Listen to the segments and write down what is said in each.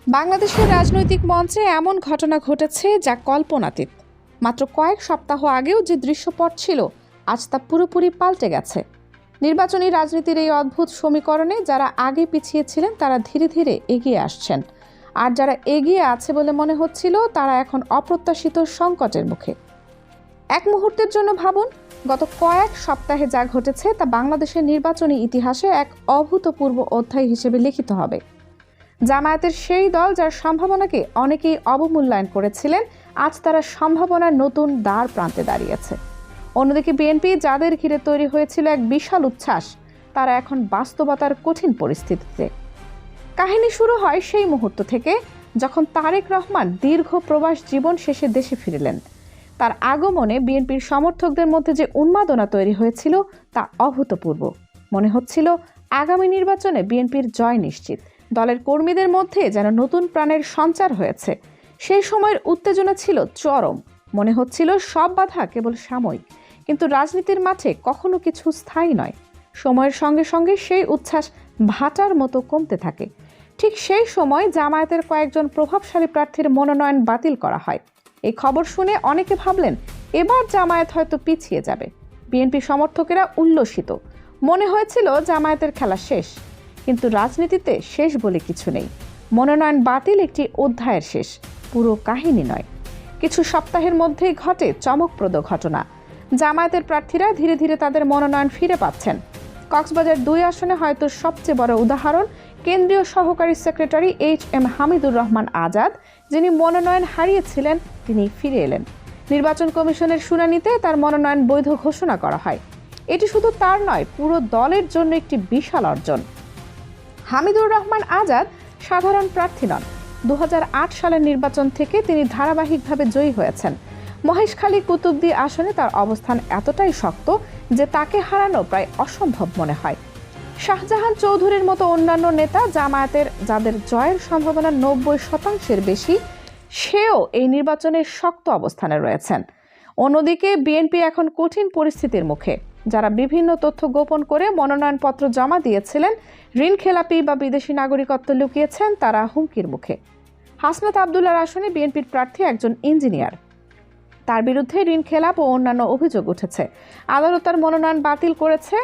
বাংলাদেশের রাজনৈতিক মঞ্চে এমন ঘটনা ঘটেছে যা কল্পনাতীত। মাত্র কয়েক সপ্তাহ আগেও যে দৃশ্যপট ছিল, আজ তা পুরোপুরি পাল্টে গেছে। নির্বাচনী রাজনীতির এই অদ্ভুত সমীকরণে যারা আগে পিছিয়ে ছিলেন তারা ধীরে ধীরে এগিয়ে আসছেন, আর যারা এগিয়ে আছে বলে মনে হচ্ছিল তারা এখন অপ্রত্যাশিত সংকটের মুখে। এক মুহূর্তের জন্য ভাবুন, গত কয়েক সপ্তাহে যা ঘটেছে তা বাংলাদেশের নির্বাচনী ইতিহাসে এক অভূতপূর্ব অধ্যায় হিসেবে লিখিত হবে। জামায়াতের সেই দল যার সম্ভাবনাকে অনেকেই অবমূল্যায়ন করেছিলেন, আজ তারা সম্ভাবনার নতুন দ্বার প্রান্তে দাঁড়িয়েছে। অন্যদিকে বিএনপি, যাদের ঘিরে তৈরি হয়েছিল এক বিশাল উচ্ছ্বাস, তারা এখন বাস্তবতার কঠিন পরিস্থিতিতে। কাহিনী শুরু হয় সেই মুহূর্ত থেকে যখন তারেক রহমান দীর্ঘ প্রবাস জীবন শেষে দেশে ফিরলেন। তার আগমনে বিএনপির সমর্থকদের মধ্যে যে উন্মাদনা তৈরি হয়েছিল তা অভূতপূর্ব। মনে হচ্ছিল আগামী নির্বাচনে বিএনপির জয় নিশ্চিত। দলের কর্মীদের মধ্যে যেন নতুন প্রাণের সঞ্চার হয়েছে। সেই সময়ের উত্তেজনা ছিল চরম। মনে হচ্ছিল সব বাধা কেবল সাময়িক, কিন্তু রাজনীতির মাঠে কখনো কিছু স্থায়ী নয়। সময়ের সঙ্গে সঙ্গে সেই উচ্ছ্বাস ভাটার মতো কমতে থাকে। ঠিক সেই সময় জামায়াতের কয়েকজন প্রভাবশালী প্রার্থীর মনোনয়ন বাতিল করা হয়। এই খবর শুনে অনেকে ভাবলেন এবার জামায়াত হয়তো পিছিয়ে যাবে। বিএনপি সমর্থকেরা উল্লসিত। মনে হয়েছিল জামায়াতের খেলা শেষ। কিন্তু রাজনীতিতে শেষ বলে কিছু নেই। মনোনয়ন বাতিল একটি অধ্যায়ের শেষ, পুরো কাহিনী নয়। কিছু সপ্তাহের মধ্যেই ঘটে চমকপ্রদ ঘটনা। জামায়াতের প্রার্থীরা ধীরে ধীরে তাদের মনোনয়ন ফিরে পাচ্ছেন। কক্সবাজার ২ আসনে হয়তো সবচেয়ে বড় উদাহরণ কেন্দ্রীয় সহকারী সেক্রেটারি HM হামিদুর রহমান আজাদ, যিনি মনোনয়ন হারিয়েছিলেন, তিনি ফিরে এলেন। নির্বাচন কমিশনের শুনানিতে তার মনোনয়ন বৈধ ঘোষণা করা হয়। এটি শুধু তার নয়, পুরো দলের জন্য একটি বিশাল অর্জন। হামিদুর রহমান আজাদ সাধারণ প্রার্থী নন। ২০০৮ সালের নির্বাচন থেকে তিনি ধারাবাহিকভাবে জয়ী হয়েছেন। মহেশখালী কুতুবদি আসনে তার অবস্থান এতটাই শক্ত যে তাকে হারানো প্রায় অসম্ভব মনে হয়। শাহজাহান চৌধুরীর মতো অন্যান্য নেতা জামায়াতের, যাদের জয়ের সম্ভাবনা ৯০% বেশি, সেও এই নির্বাচনে শক্ত অবস্থানে রয়েছেন। অন্যদিকে বিএনপি এখন কঠিন পরিস্থিতির মুখে। যারা বিভিন্ন তথ্য গোপন করে মনোনয়নপত্র জমা দিয়েছিলেন, ঋণখেলাপি বা বিদেশি নাগরিকত্ব লুকিয়েছেন, তারা হুমকির মুখে। হাসনাত আবদুল্লাহর আসনে বিএনপির প্রার্থী একজন ইঞ্জিনিয়ার। তার বিরুদ্ধে ঋণখেলাপ ও অন্যান্য অভিযোগ উঠেছে। আদালত তার মনোনয়ন বাতিল করেছে।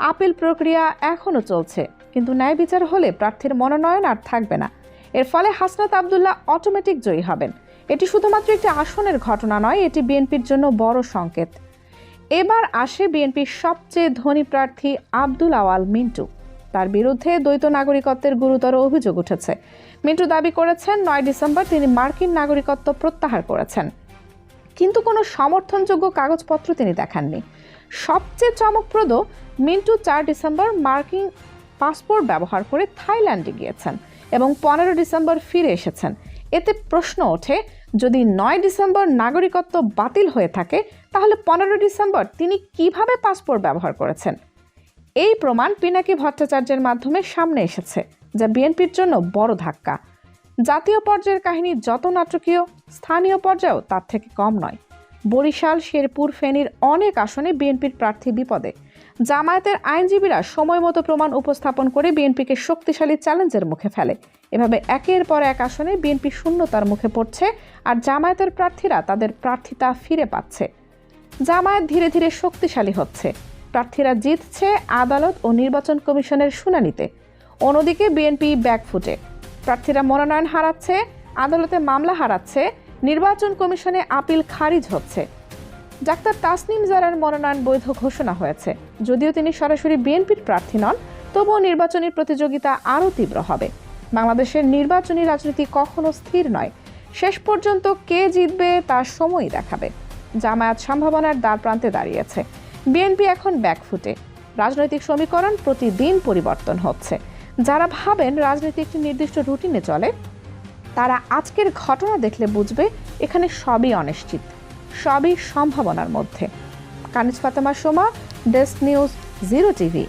আপিল প্রক্রিয়া এখনও চলছে, কিন্তু ন্যায় বিচার হলে প্রার্থীর মনোনয়ন আর থাকবে না। এর ফলে হাসনাত আবদুল্লাহ অটোমেটিক জয়ী হবেন। এটি শুধুমাত্র একটি আসনের ঘটনা নয়, এটি বিএনপির জন্য বড় সংকেত। এবার আসে বিএনপির সবচেয়ে ধনী প্রার্থী আব্দুল আওয়াল মিন্টু। তার বিরুদ্ধে দ্বৈত নাগরিকত্বের গুরুতর অভিযোগ উঠেছে। মিন্টু দাবি করেছেন ৯ ডিসেম্বর তিনি মার্কিন নাগরিকত্ব প্রত্যাহার করেছেন, কিন্তু কোনো সমর্থনযোগ্য কাগজপত্র তিনি দেখাননি। সবচেয়ে চমকপ্রদ, মিন্টু ৪ ডিসেম্বর মার্কিন পাসপোর্ট ব্যবহার করে থাইল্যান্ডে গিয়েছেন এবং ১৫ ডিসেম্বর ফিরে এসেছেন। এতে প্রশ্ন ওঠে, যদি ৯ ডিসেম্বর নাগরিকত্ব বাতিল হয়ে থাকে, তাহলে ১৫ ডিসেম্বর তিনি কিভাবে পাসপোর্ট ব্যবহার করেছেন? এই প্রমাণ পিনাকি ভট্টাচার্যের মাধ্যমে সামনে এসেছে, যা বিএনপির জন্য বড় ধাক্কা। জাতীয় পর্যায়ের কাহিনী যত নাটকীয়, স্থানীয় পর্যায়েও তার থেকে কম নয়। বরিশাল, শেরপুর, ফেনীর অনেক আসনে বিএনপির প্রার্থী বিপদে। জামায়াতের আইনজীবীরা সময় মতো প্রমাণ উপস্থাপন করে বিএনপিকে শক্তিশালী চ্যালেঞ্জের মুখে ফেলে। এভাবে একের পর এক আসনে বিএনপি শূন্যতার মুখে পড়ছে, আর জামায়াতের প্রার্থীরা তাদের প্রার্থিতা ফিরে পাচ্ছে। জামায়াত ধীরে ধীরে শক্তিশালী হচ্ছে। প্রার্থীরা জিতছে আদালত ও নির্বাচন কমিশনের শুনানিতে। অন্যদিকে বিএনপি ব্যাকফুটে। প্রার্থীরা মনোনয়ন হারাচ্ছে, আদালতে মামলা হারাচ্ছে, নির্বাচন কমিশনে আপিল খারিজ হচ্ছে। ডাক্তার তাসনিম জারার মনোনয়ন বৈধ ঘোষণা হয়েছে। যদিও তিনি সরাসরি বিএনপির প্রার্থী নন, তবুও নির্বাচনী প্রতিযোগিতা আরও তীব্র হবে। বাংলাদেশের নির্বাচনী রাজনীতি কখনো স্থির নয়। শেষ পর্যন্ত কে জিতবে তার সময়ই দেখাবে। জামায়াত সম্ভাবনার দ্বার প্রান্তে দাঁড়িয়েছে। বিএনপি এখন ব্যাকফুটে। রাজনৈতিক সমীকরণ প্রতিদিন পরিবর্তন হচ্ছে। যারা ভাবেন রাজনীতি একটি নির্দিষ্ট রুটিনে চলে, তারা আজকের ঘটনা দেখলে বুঝবে এখানে সবই অনিশ্চিত, সবই সম্ভাবনার মধ্যে। Kaniz Fatema Soma, desk news, 0 TV.